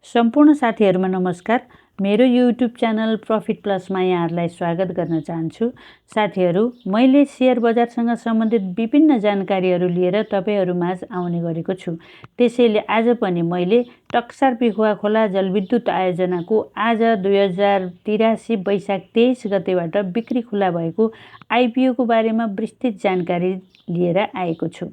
सम्पूर्ण साथीहरुमा नमस्कार। मेरो युट्युब च्यानल प्रफिट प्लसमा यहाँहरुलाई स्वागत गर्न चाहन्छु। साथीहरु, मैले शेयर बजारसँग सम्बन्धित विभिन्न जानकारीहरु लिएर तपाईहरुमाझ आउने गरेको छु। त्यसैले आज पनि मैले टक्सार पिखुवा खोला जलविद्युत आयोजनाको आज 2083 वैशाख 23 गतेबाट बिक्री खुला भएको आइपिओ को बारेमा विस्तृत जानकारी लिएर आएको छु।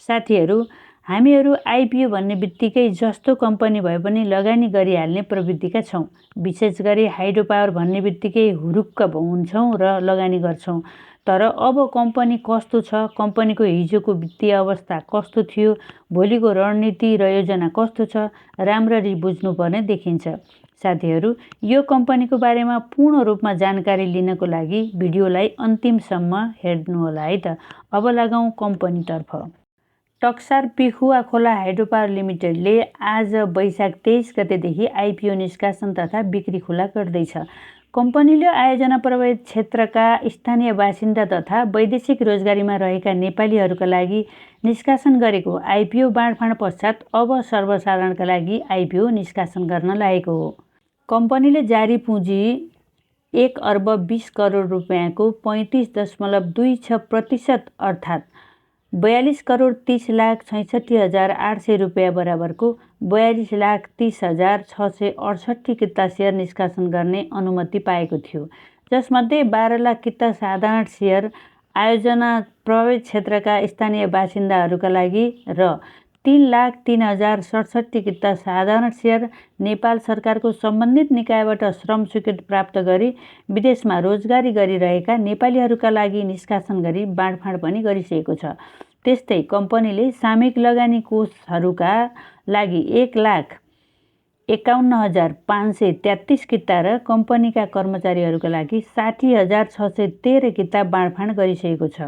साथीहरु, हामीहरु आइपिओ भन्ने बित्तिकै जस्तो कम्पनी भए पनि लगानी गरिहाल्ने प्रवृत्तिका छौं। विशेष गरी हाइड्रो पावर भन्ने बित्तिकै हुरुक्क हुन्छौं र लगानी गर्छौं। तर अब कम्पनी कस्तो छ, कम्पनीको हिजोको वित्तीय अवस्था कस्तो थियो, भोलिको रणनीति र योजना कस्तो छ, राम्ररी बुझ्नुपर्ने देखिन्छ। साथीहरु, यो कम्पनीको बारेमा पूर्ण रूपमा जानकारी लिनको लागि भिडियोलाई अन्तिमसम्म हेर्नुहोला है त। अब लागौं कम्पनीतर्फ। टक्सार पिखुवा खोला हाइड्रो पावर लिमिटेडले आज वैशाख 23 गतेदेखि आइपिओ निष्कासन तथा बिक्री खुला गर्दैछ। कम्पनीले आयोजना प्रभावित क्षेत्रका स्थानीय बासिन्दा तथा वैदेशिक रोजगारीमा रहेका नेपालीहरूका लागि निष्कासन गरेको आइपिओ बाँडफाँड पश्चात अब सर्वसाधारणका लागि आइपिओ निष्कासन गर्न लागेको हो। कम्पनीले जारी पुँजी 1 अर्ब 20 करोड रुपैयाँको 35.26% अर्थात् 42 करोड 30 लाख 66,800 रुपैयाँ बराबरको 42,30,668 किता सेयर निष्कासन गर्ने अनुमति पाएको थियो, जसमध्ये 12 लाख किता साधारण सेयर आयोजना प्रभावित क्षेत्रका स्थानीय बासिन्दाहरूका लागि र 3,03,067 किता साधारण सेयर नेपाल सरकारको सम्बन्धित निकायबाट श्रम स्वीकृति प्राप्त गरी विदेशमा रोजगारी गरिरहेका नेपालीहरूका लागि निष्कासन गरी बाँडफाँड पनि गरिसकेको छ। त्यस्तै कम्पनीले सामूहिक लगानी कोषहरूका लागि 1,51,533 किता र कम्पनीका कर्मचारीहरूका लागि 60,613 किता बाँडफाँड गरिसकेको छ।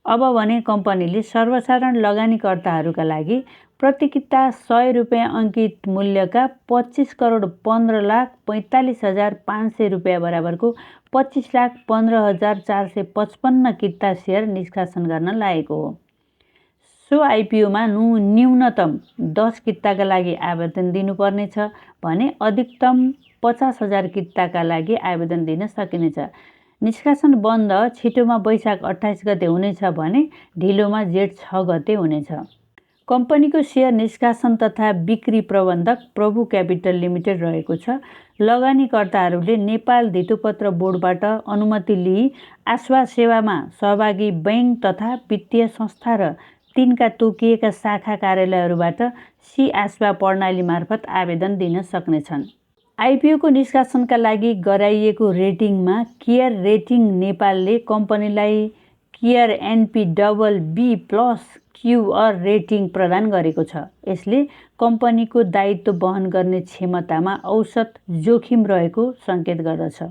अब भने कम्पनीले सर्वसाधारण लगानीकर्ताहरूका लागि प्रति किता 100 रुपैयाँ अंकित मूल्यका 25 करोड 15 लाख 45,500 रुपैयाँ बराबरको 25,15,455 किता सेयर निष्कासन गर्न लागेको हो। सो आइपिओमा न्यूनतम 10 किताका लागि आवेदन दिनुपर्नेछ भने अधिकतम 50,000 किताका लागि आवेदन दिन सकिनेछ। निष्कासन बन्द छिटोमा वैशाख 28 गते हुनेछ भने ढिलोमा जेठ 6 गते हुनेछ। कम्पनीको सेयर निष्कासन तथा बिक्री प्रबन्धक प्रभु क्यापिटल लिमिटेड रहेको छ। लगानीकर्ताहरूले नेपाल धितोपत्र बोर्डबाट अनुमति लिई आश्वास सेवामा सहभागी बैंक तथा वित्तीय संस्था र तिनका तोकिएका शाखा कार्यालयहरूबाट सी आश्वा प्रणाली मार्फत आवेदन दिन सक्नेछन्। आइपिओको निष्कासनका लागि गराइएको रेटिङमा केयर रेटिङ नेपालले कम्पनीलाई care NP double B plus QR rating प्रदान गरेको छ। यसले कम्पनीको दायित्व वहन गर्ने क्षमतामा औसत जोखिम रहेको सङ्केत गर्दछ।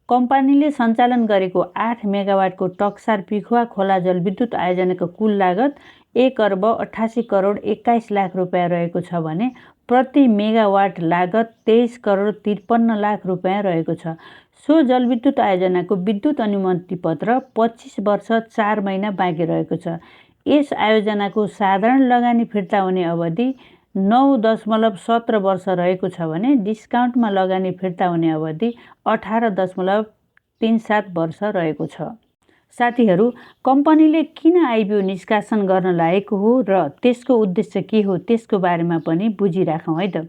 कम्पनीले सञ्चालन गरेको 8 मेगावाटको टक्सार पिखुवा खोला जलविद्युत आयोजनाको कुल लागत 1 अर्ब 88 करोड 21 लाख रुपैयाँ रहेको छ भने प्रति मेगावाट लागत 23 करोड 53 लाख रुपैयाँ रहेको छ। सो जलविद्युत आयोजनाको विद्युत अनुमति पत्र 25 वर्ष 4 महिना बाँकी रहेको छ। यस आयोजनाको साधारण लगानी फिर्ता हुने अवधि 9.17 वर्ष रहेको छ भने डिस्काउन्टमा लगानी फिर्ता हुने अवधि 18.37 वर्ष रहेको छ। साथीहरु, कम्पनीले किन आइपिओ निष्कासन गर्न लागेको हो र त्यसको उद्देश्य के हो त्यसको बारेमा पनि बुझिराखौँ है त।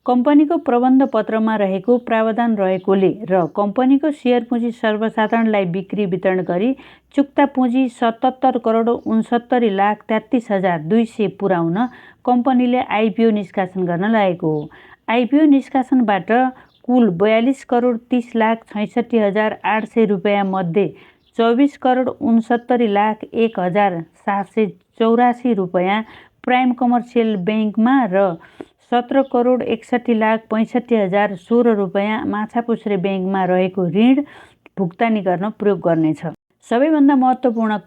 कम्पनीको प्रबन्ध पत्रमा रहेको प्रावधान रहेकोले र कम्पनीको सेयर पुँजी सर्वसाधारणलाई बिक्री वितरण गरी चुक्ता पुँजी 77 करोड 69 लाख 33,200 पुर्याउन कम्पनीले आइपिओ निष्कासन गर्न लागेको हो। आइपिओ निष्कासनबाट कुल 42 करोड 30 लाख 66,800 रुपैयाँ मध्ये 24 करोड 69 लाख 1,784 रुपैयाँ प्राइम कमर्सियल बैंकमा र 17 करोड 61 लाख 65,016 रुपैयाँ माछापुच्छ्रे बैंकमा रहेको ऋण भुक्तानी गर्न प्रयोग गर्नेछ। सबैभन्दा महत्त्वपूर्ण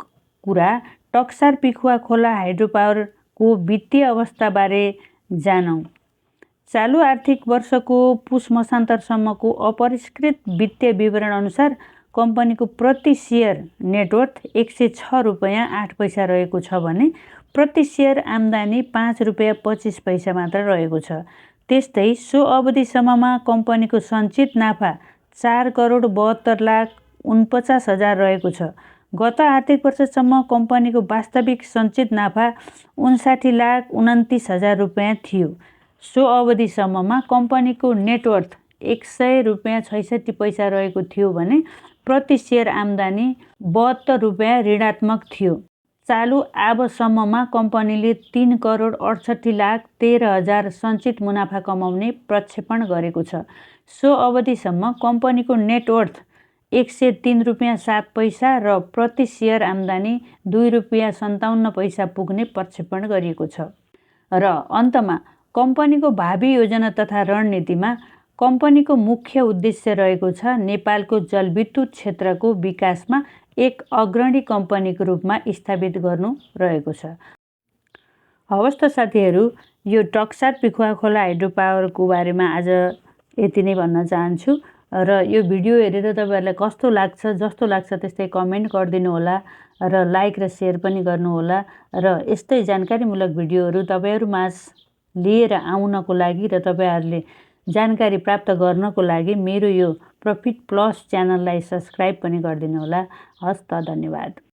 कुरा टक्सार पिखुवा खोला हाइड्रो पावरको वित्तीय अवस्थाबारे जानौँ। चालु आर्थिक वर्षको पुस मसान्तरसम्मको अपरिष्कृत वित्तीय विवरण अनुसार कम्पनीको प्रति सेयर नेटवर्थ 106 रुपैयाँ 8 पैसा रहेको छ भने प्रति सेयर आम्दानी 5 रुपैयाँ 25 पैसा मात्र रहेको छ। त्यस्तै सो अवधिसम्ममा कम्पनीको सञ्चित नाफा 4,72,49,000 रहेको छ। गत आर्थिक वर्षसम्म कम्पनीको वास्तविक सञ्चित नाफा 59,29,000 रुपियाँ थियो। सो अवधिसम्ममा कम्पनीको नेटवर्थ 100 रुपियाँ 66 पैसा रहेको थियो भने प्रति सेयर आम्दानी 72 रुपियाँ ऋणात्मक थियो। चालु आबसम्ममा कम्पनीले 3,68,13,000 सञ्चित मुनाफा कमाउने प्रक्षेपण गरेको छ। सो अवधिसम्म कम्पनीको नेटवर्थ 103 रुपियाँ 7 पैसा र प्रति सेयर आम्दानी 2 रुपियाँ 57 पैसा पुग्ने प्रक्षेपण गरिएको छ। र अन्तमा कम्पनीको भावी योजना तथा रणनीतिमा कम्पनीको मुख्य उद्देश्य रहेको छ नेपालको जलविद्युत क्षेत्रको विकासमा एक अग्रणी कम्पनीको रूपमा स्थापित गर्नु रहेको छ। हवस् त साथीहरू, यो टक्सार पिखुवा खोला हाइड्रो पावरको बारेमा आज यति नै भन्न चाहन्छु। र यो भिडियो हेरेर तपाईँहरूलाई कस्तो लाग्छ, जस्तो लाग्छ त्यस्तै कमेन्ट गरिदिनु होला र लाइक र सेयर पनि गर्नुहोला। र यस्तै जानकारीमूलक भिडियोहरू तपाईँहरूमाझ लिएर आउनको लागि र तपाईँहरूले जानकारी प्राप्त गर्नको लागि मेरो यो प्रफिट प्लस च्यानललाई सब्सक्राइब पनि गरिदिनु होला। हस् त, धन्यवाद।